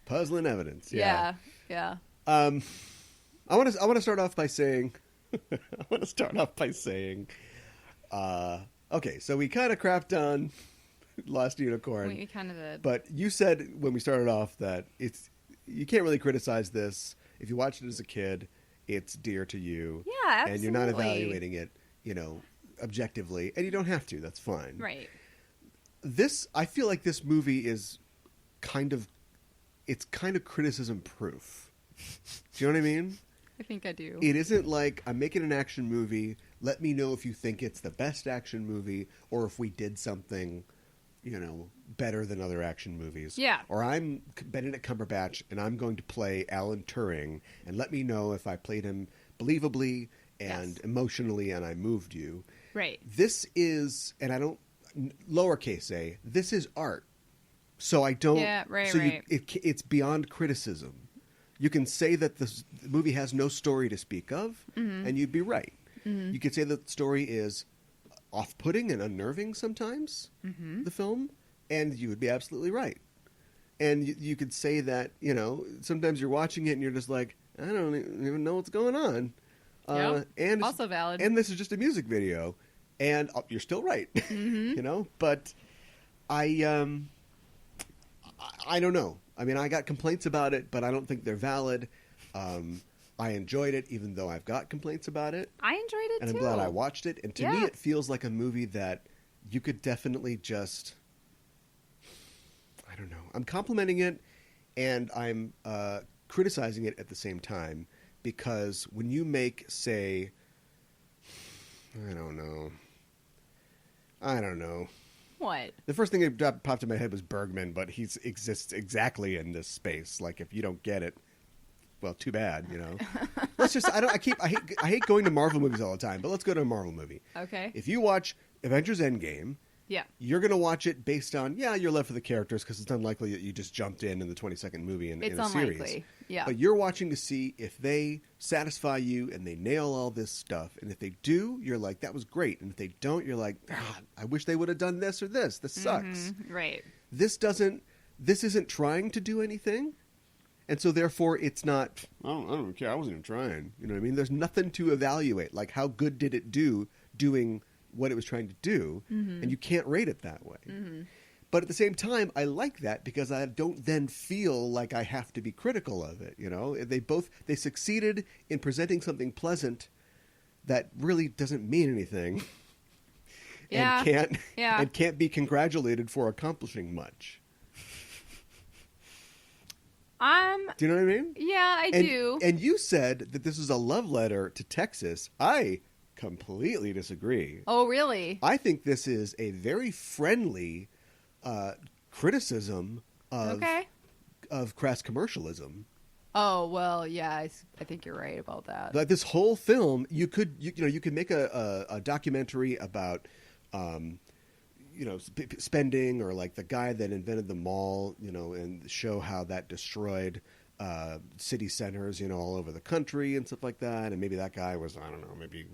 Puzzle and Evidence, yeah. I want to start off by saying, okay, so we kind of crapped on Lost Unicorn. We kind of did. But you said when we started off that you can't really criticize this. If you watched it as a kid, it's dear to you. Yeah, absolutely. And you're not evaluating it, objectively. And you don't have to. That's fine. Right. I feel like this movie is kind of criticism proof. Do you know what I mean? I think I do. It isn't like I'm making an action movie. Let me know if you think it's the best action movie or if we did something, better than other action movies. Yeah. Or I'm Benedict Cumberbatch and I'm going to play Alan Turing and let me know if I played him believably and emotionally and I moved you. Right. This is, and I don't, lowercase a, this is art. So I don't. Yeah, right, so right. It's beyond criticism. You can say that the movie has no story to speak of, and you'd be right. Mm-hmm. You could say that the story is off-putting and unnerving sometimes, the film, and you would be absolutely right. And you could say that, sometimes you're watching it and you're just like, I don't even know what's going on. Yep. And also valid. And this is just a music video. And you're still right, you know. But I don't know. I mean, I got complaints about it, but I don't think they're valid. I enjoyed it, even though I've got complaints about it. I enjoyed it, and too. I'm glad I watched it. And to me, it feels like a movie that you could definitely just... I don't know. I'm complimenting it, and I'm criticizing it at the same time, because when you make, say... I don't know. What? The first thing that popped in my head was Bergman, but he exists exactly in this space. Like, if you don't get it, well, too bad, you know. Let's just... I hate going to Marvel movies all the time, but let's go to a Marvel movie. Okay. If you watch Avengers Endgame... Yeah. You're going to watch it based on, you're love for the characters, because it's unlikely that you just jumped in the 22nd movie in a series. Yeah. But you're watching to see if they satisfy you and they nail all this stuff. And if they do, you're like, that was great. And if they don't, you're like, I wish they would have done this or this. This sucks. Right. This isn't trying to do anything. And so therefore it's not, I don't care. I wasn't even trying. You know what I mean? There's nothing to evaluate. Like, how good did it do doing what it was trying to do, and you can't rate it that way. But at the same time, I like that, because I don't then feel like I have to be critical of it. You know, they succeeded in presenting something pleasant that really doesn't mean anything, and can't be congratulated for accomplishing much. Do you know what I mean? Yeah, I do. And you said that this is a love letter to Texas. I completely disagree. Oh, really? I think this is a very friendly criticism of crass commercialism. Oh, well, yeah, I think you're right about that. Like, this whole film, you could make a documentary about spending, or like the guy that invented the mall, and show how that destroyed city centers, all over the country and stuff like that. And maybe that guy was, I don't know, maybe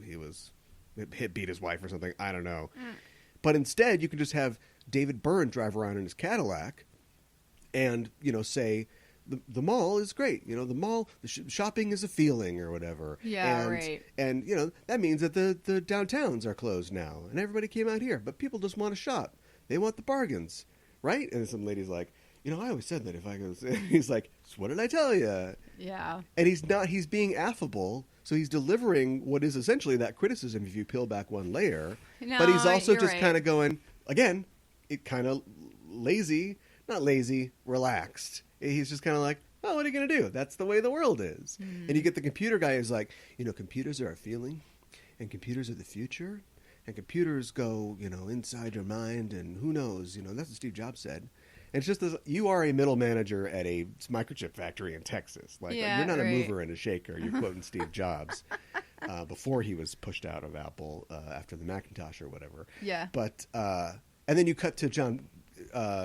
he beat his wife or something. I don't know. But instead, you can just have David Byrne drive around in his Cadillac and, say, the mall is great. The mall, shopping is a feeling or whatever. Yeah, right. And, that means that the downtowns are closed now and everybody came out here. But people just want to shop. They want the bargains, right? And some lady's like, I always said that if I go... He's like, so what did I tell you? Yeah. And he's being affable, so he's delivering what is essentially that criticism if you peel back one layer. No, but he's also just right. kind of going, again, it kind of relaxed. He's just kind of like, oh, what are you going to do? That's the way the world is. And you get the computer guy who's like, computers are a feeling, and computers are the future, and computers go, inside your mind, and who knows, that's what Steve Jobs said. And it's just this, you are a middle manager at a microchip factory in Texas. Like, you're not a mover and a shaker. You're quoting Steve Jobs before he was pushed out of Apple after the Macintosh or whatever. Yeah. But and then you cut to John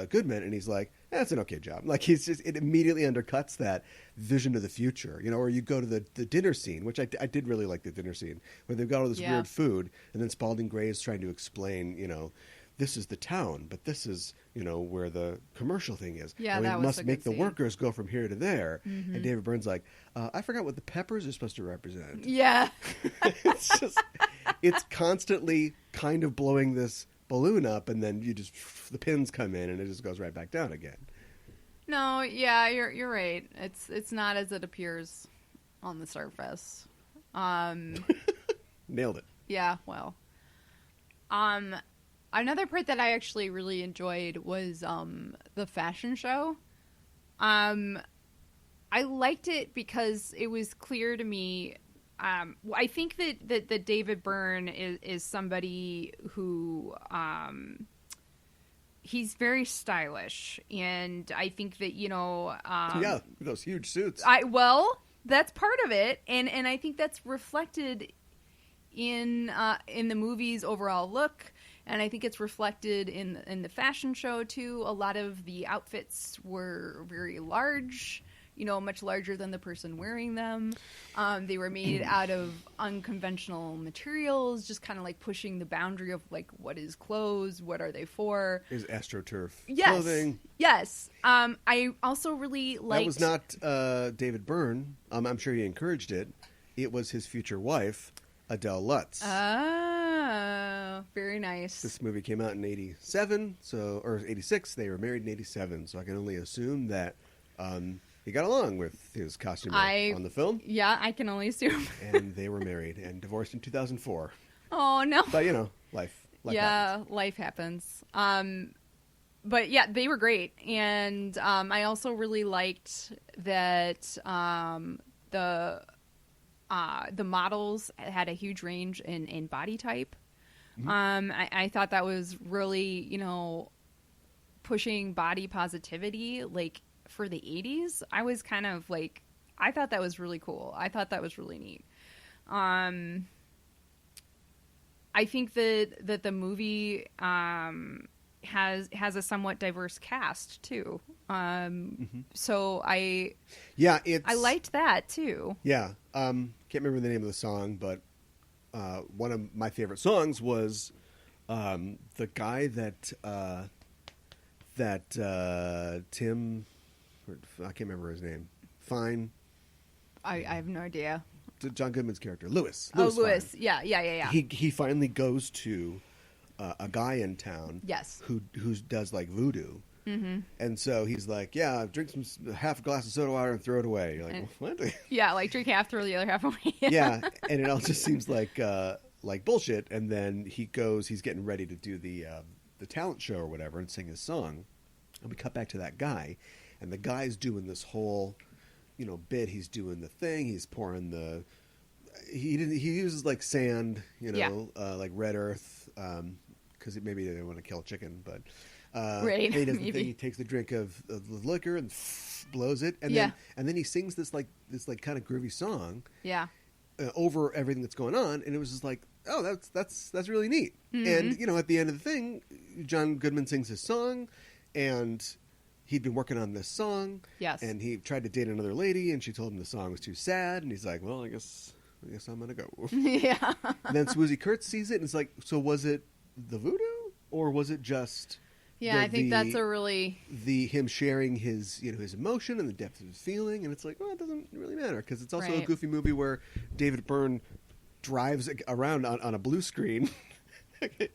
Goodman, and he's like, that's an okay job. Like, it immediately undercuts that vision of the future, or you go to the dinner scene, which I did really like the dinner scene, where they've got all this weird food, and then Spalding Gray is trying to explain, this is the town, but this is, where the commercial thing is. Yeah, and that we was must a make good the scene. workers go from here to there. And David Byrne's like, I forgot what the peppers are supposed to represent. Yeah. It's constantly kind of blowing this balloon up, and then the pins come in, and it just goes right back down again. No, yeah, you're right. It's not as it appears on the surface. Nailed it. Yeah, well. Another part that I actually really enjoyed was the fashion show. I liked it because it was clear to me. I think that David Byrne is somebody who he's very stylish, and I think that yeah, those huge suits. That's part of it, and I think that's reflected in the movie's overall look. And I think it's reflected in the fashion show, too. A lot of the outfits were very large, much larger than the person wearing them. They were made out of unconventional materials, just kind of like pushing the boundary of like, what is clothes? What are they for? Is AstroTurf clothing? Yes. I also really liked... That was not David Byrne. I'm sure he encouraged it. It was his future wife, Adele Lutz. Oh. very nice. This movie came out in 87, or 86. They were married in 87, so I can only assume that he got along with his costumer on the film. Yeah, I can only assume. And they were married and divorced in 2004. Oh, no. But, life happens. Life happens. But, yeah, they were great. And I also really liked that the models had a huge range in body type. Mm-hmm. I thought that was really, pushing body positivity, like, for the 80s. I was kind of like, I thought that was really cool. I thought that was really neat. I think that the movie has a somewhat diverse cast too. So I liked that too. Yeah. Can't remember the name of the song, but one of my favorite songs was the guy that Tim, I can't remember his name. Fine. I have no idea. John Goodman's character, Lewis. Lewis. Yeah. He finally goes to a guy in town. Yes. Who does like voodoo. Mm-hmm. And so he's like, yeah, drink half a glass of soda water and throw it away. You're like, what? Yeah, like drink half, throw the other half away. Yeah, and it all just seems like bullshit. And then he's getting ready to do the talent show or whatever and sing his song. And we cut back to that guy, and the guy's doing this whole, bit. He's doing the thing. He's pouring he uses like sand, like red earth, because maybe they didn't want to kill chicken, but right. He does the thing. He takes the drink of the liquor and blows it, and then he sings this kind of groovy song, over everything that's going on, and it was just like, oh, that's really neat. Mm-hmm. And at the end of the thing, John Goodman sings his song. And he'd been working on this song. Yes. And he tried to date another lady, and she told him the song was too sad. And he's like, well, I guess I'm going to go. Yeah. And then Swoosie Kurtz sees it, and it's like, so was it the voodoo? Or was it just... Yeah, I think that's a really... him sharing his, his emotion and the depth of his feeling. And it's like, well, it doesn't really matter. Because it's also a goofy movie where David Byrne drives around on a blue screen...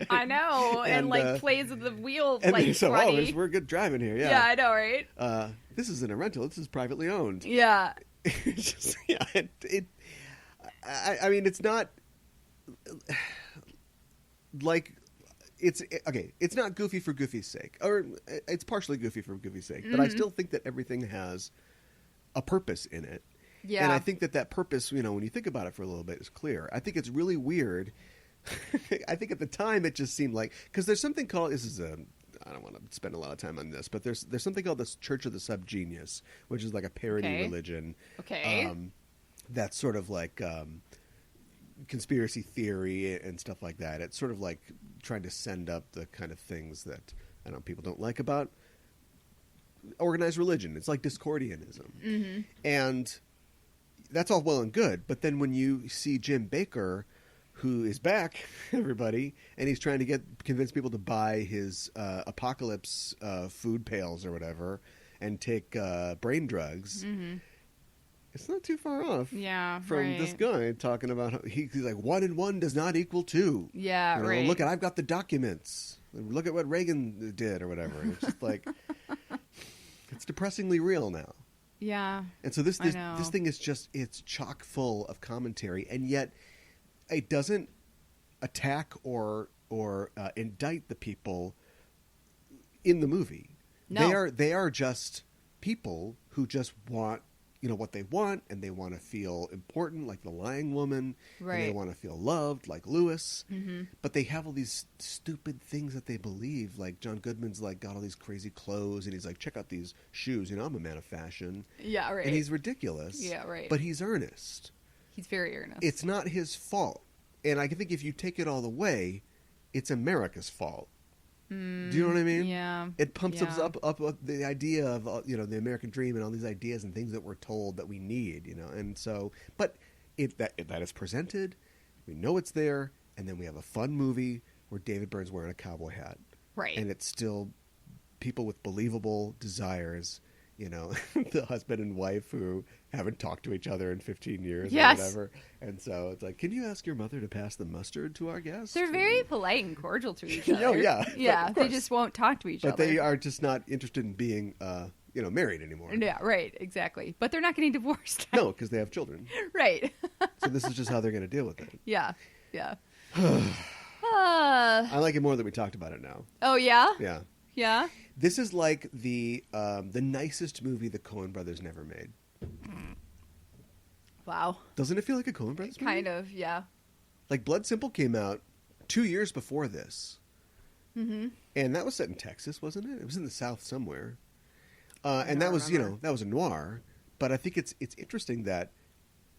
I know, and plays with the wheel, and like, so, we're good driving here, yeah. Yeah, I know, right? This isn't a rental, this is privately owned. Yeah. It's just, I mean, it's not, like, it's not goofy for goofy's sake, or it's partially goofy for goofy's sake, but I still think that everything has a purpose in it. Yeah. And I think that purpose, when you think about it for a little bit, is clear. I think it's really weird. I think at the time it just seemed like, because there's something called, I don't want to spend a lot of time on this, but there's something called the Church of the Subgenius, which is like a parody religion. Okay. That's sort of like conspiracy theory and stuff like that. It's sort of like trying to send up the kind of things that people don't like about organized religion. It's like Discordianism. Mm-hmm. And that's all well and good, but then when you see Jim Bakker, who is back, everybody, and he's trying to convince people to buy his apocalypse food pails or whatever and take brain drugs. Mm-hmm. It's not too far off from this guy talking about how he's like, 1 and 1 does not equal 2. Yeah, right. Look, I've got the documents. Look at what Reagan did or whatever. And it's just like, it's depressingly real now. Yeah. And so this thing is just, it's chock full of commentary, and yet it doesn't attack or indict the people in the movie. No. They are just people who just want what they want, and they want to feel important, like the lying woman, right? And they want to feel loved, like Lewis. Mm-hmm. But they have all these stupid things that they believe. Like John Goodman's like got all these crazy clothes, and he's like, check out these shoes. I'm a man of fashion. Yeah, right. And he's ridiculous. Yeah, right. But he's earnest. He's very earnest. It's not his fault. And I think if you take it all the way, it's America's fault. Do you know what I mean? Yeah. It pumps us up the idea of the American dream and all these ideas and things that we're told that we need, And so, but that is presented, we know it's there, and then we have a fun movie where David Byrne's wearing a cowboy hat. Right. And it's still people with believable desires the husband and wife who haven't talked to each other in 15 years or whatever. And so it's like, can you ask your mother to pass the mustard to our guests? They're very polite and cordial to each other. Oh, yeah. Yeah, they just won't talk to each other. But they are just not interested in being, married anymore. Yeah, right, exactly. But they're not getting divorced. No, because they have children. Right. So this is just how they're going to deal with it. Yeah. I like it more that we talked about it now. Oh, yeah? Yeah. Yeah? This is like the nicest movie the Coen brothers never made. Wow. Doesn't it feel like a Coen brothers movie? Kind of, yeah. Like Blood Simple came out 2 years before this. Mm-hmm. And that was set in Texas, wasn't it? It was in the South somewhere. And that was, that was a noir. But I think it's interesting that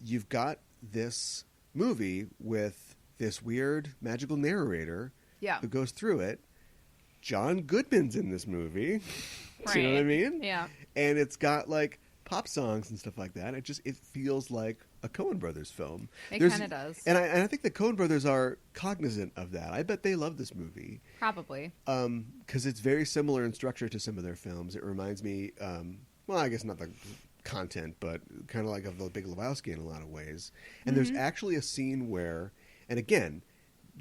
you've got this movie with this weird magical narrator who goes through it. John Goodman's in this movie. Right. Do you know what I mean? Yeah. And it's got like pop songs and stuff like that. It feels like a Coen Brothers film. It kind of does. And I think the Coen Brothers are cognizant of that. I bet they love this movie. Probably. Because it's very similar in structure to some of their films. It reminds me, well, I guess not the content, but kind of like of The Big Lebowski in a lot of ways. And there's actually a scene where, and again,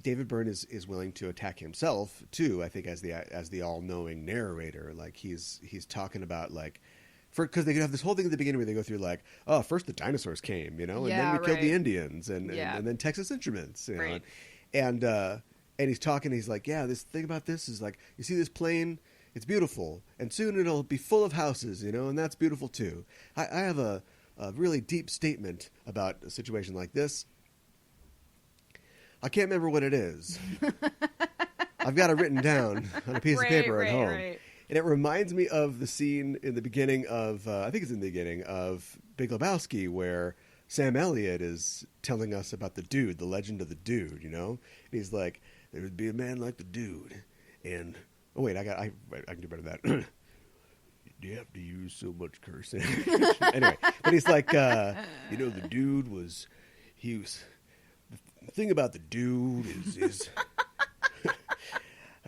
David Byrne is willing to attack himself too. I think as the all-knowing narrator, like he's talking about like, because they have this whole thing at the beginning where they go through like, oh, first the dinosaurs came, and then we killed the Indians, and then Texas Instruments, know, and he's talking. He's like, yeah, this thing about this is like, you see this plane, it's beautiful, and soon it'll be full of houses, and that's beautiful too. I have a really deep statement about a situation like this. I can't remember what it is. I've got it written down on a piece of paper at home. Right. And it reminds me of the scene in the beginning of, I think it's in the beginning of Big Lebowski, where Sam Elliott is telling us about the dude, the legend of the dude, And he's like, there would be a man like the dude. And, oh wait, I can do better than that. Do you have to use so much cursing? Anyway, but he's like, the dude was, the thing about the dude is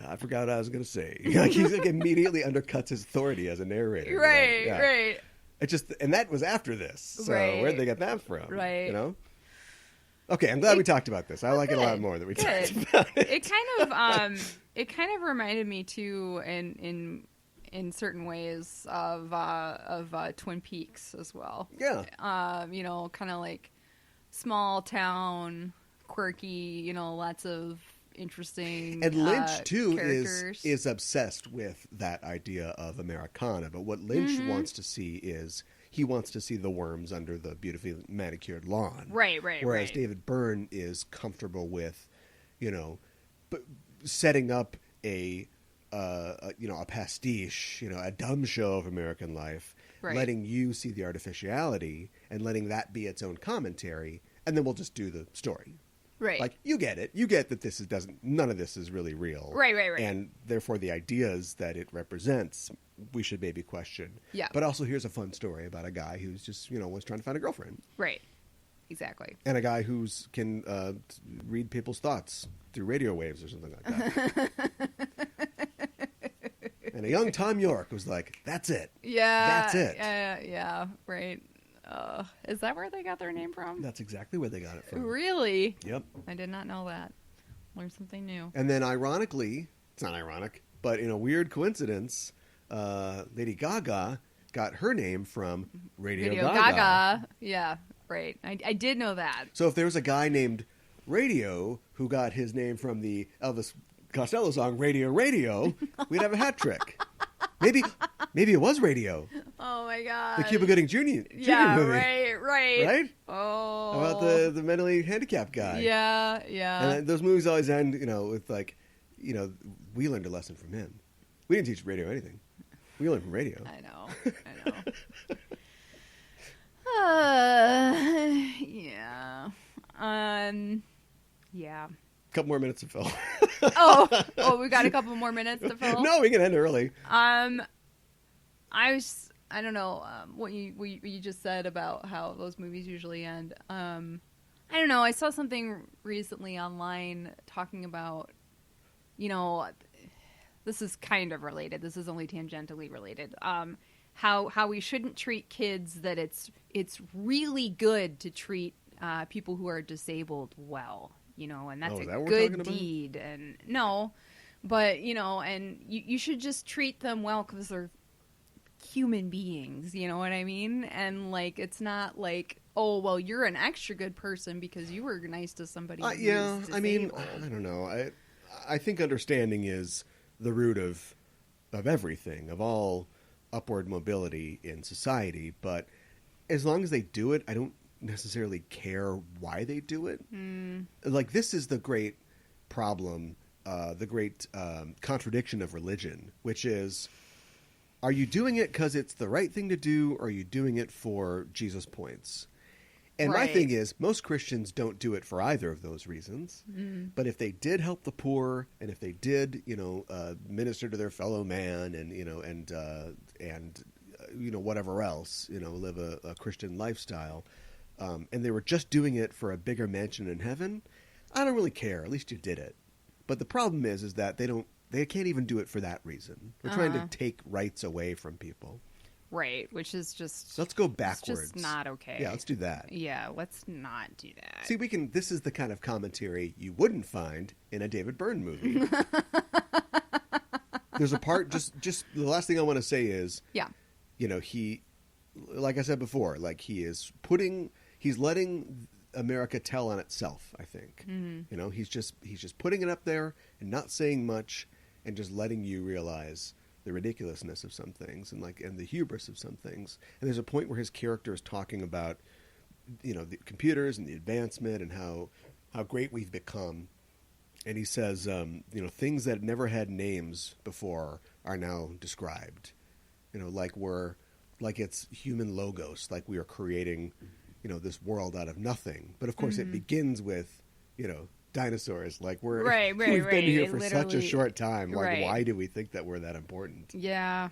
I forgot what I was going to say. Like he's like immediately undercuts his authority as a narrator. Right, right. It just, and that was after this. So where'd they get that from? Right. Okay, I'm glad we talked about this. I like it a lot more that we talked about it. It kind of reminded me too, in certain ways of Twin Peaks as well. Yeah. Kind of like small town, quirky, lots of interesting and Lynch too characters. is obsessed with that idea of Americana, but what Lynch wants to see is he wants to see the worms under the beautifully manicured lawn. Right. Whereas David Byrne is comfortable with setting up a pastiche, a dumb show of American life, letting you see the artificiality and letting that be its own commentary, and then we'll just do the story. Right. Like, you get it. You get that none of this is really real. Right. And therefore the ideas that it represents, we should maybe question. Yeah. But also here's a fun story about a guy who's just, was trying to find a girlfriend. Right. Exactly. And a guy who can read people's thoughts through radio waves or something like that. And a young Tom York was like, that's it. Yeah. That's it. Yeah. Right. Is that where they got their name from? That's exactly where they got it from. Really? Yep. I did not know that. Learned something new. And then ironically, it's not ironic, but in a weird coincidence, Lady Gaga got her name from Radio Gaga. Yeah, right. I did know that. So if there was a guy named Radio who got his name from the Elvis Costello song Radio, we'd have a hat trick. Maybe it was Radio. Oh my God. The Cuba Gooding Jr. movie. Right. Right? Oh. About the mentally handicapped guy. Yeah. And those movies always end, with like, we learned a lesson from him. We didn't teach Radio anything. We learned from Radio. I know. Yeah. Yeah. Couple more minutes to fill. We got a couple more minutes to fill. No, we can end early. I don't know what you just said about how those movies usually end. I don't know. I saw something recently online talking about, this is kind of related. This is only tangentially related. how we shouldn't treat kids, that it's really good to treat people who are disabled well, and that's a good deed. And no, but and you should just treat them well because they're human beings, you know what I mean? And like, it's not like, oh, well, you're an extra good person because you were nice to somebody. Yeah, I mean, I don't know. I think understanding is the root of everything, of all upward mobility in society. But as long as they do it, I don't necessarily care why they do it. Like, this is the great problem, the great contradiction of religion, which is, are you doing it because it's the right thing to do, or are you doing it for Jesus points? And my thing is, most Christians don't do it for either of those reasons. But if they did help the poor, and if they did, minister to their fellow man, and whatever else, live a Christian lifestyle, and they were just doing it for a bigger mansion in heaven, I don't really care. At least you did it. But the problem is that they can't even do it for that reason. We're trying to take rights away from people. Right, which is just... So let's go backwards. It's just not okay. Yeah, let's do that. Yeah, let's not do that. See, this is the kind of commentary you wouldn't find in a David Byrne movie. There's a part, just the last thing I want to say is... Yeah. He, like I said before, like he's letting America tell on itself, I think. He's just putting it up there and not saying much and just letting you realize the ridiculousness of some things and the hubris of some things. And there's a point where his character is talking about, the computers and the advancement and how great we've become. And he says, things that never had names before are now described. Like it's human logos, like we are creating, this world out of nothing. But of course it begins with, dinosaurs. Like we've been here for such a short time. Like, why do we think that we're that important? Yeah.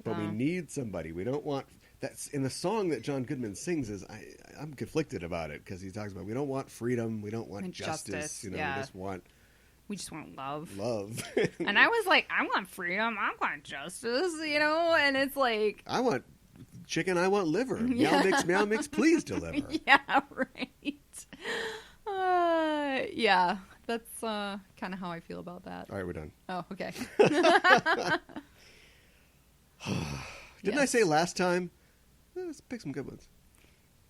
But we need somebody. We don't want... That's in the song that John Goodman sings. I'm conflicted about it because he talks about we don't want freedom, we don't want justice. We just want love. And I was like, I want freedom, I want justice, and it's like, I want chicken, I want liver. Meow mix, please deliver. Yeah, right. Yeah, that's kind of how I feel about that. All right, we're done. Oh, okay. Didn't I say last time? Let's pick some good ones.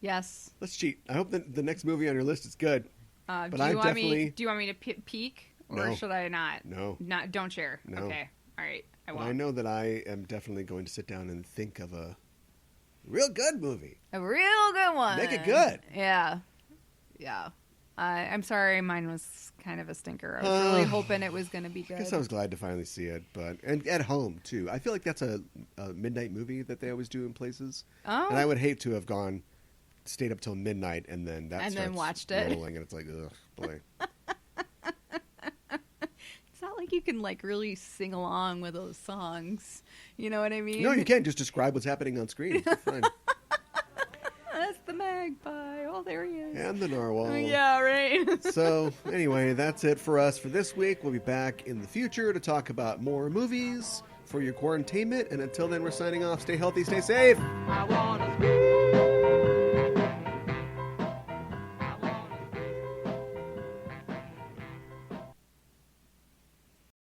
Yes. Let's cheat. I hope that the next movie on your list is good. Do you want me to peek, or should I not? No. Don't share. No. Okay. All right. I won't. I know that I am definitely going to sit down and think of a real good movie. A real good one. Make it good. Yeah. I'm sorry, mine was kind of a stinker. I was really hoping it was going to be good. I guess I was glad to finally see it, and at home too. I feel like that's a midnight movie that they always do in places. Oh. And I would hate to have stayed up till midnight and then watched rolling, and it's like, ugh, boy. It's not like you can really sing along with those songs. You know what I mean? No, you can't. Just describe what's happening on screen. It's fine. That's the magpie. Oh, there he is. And the narwhal. Yeah, right. So, anyway, that's it for us for this week. We'll be back in the future to talk about more movies for your quarantainment. And until then, we're signing off. Stay healthy, stay safe. I wanna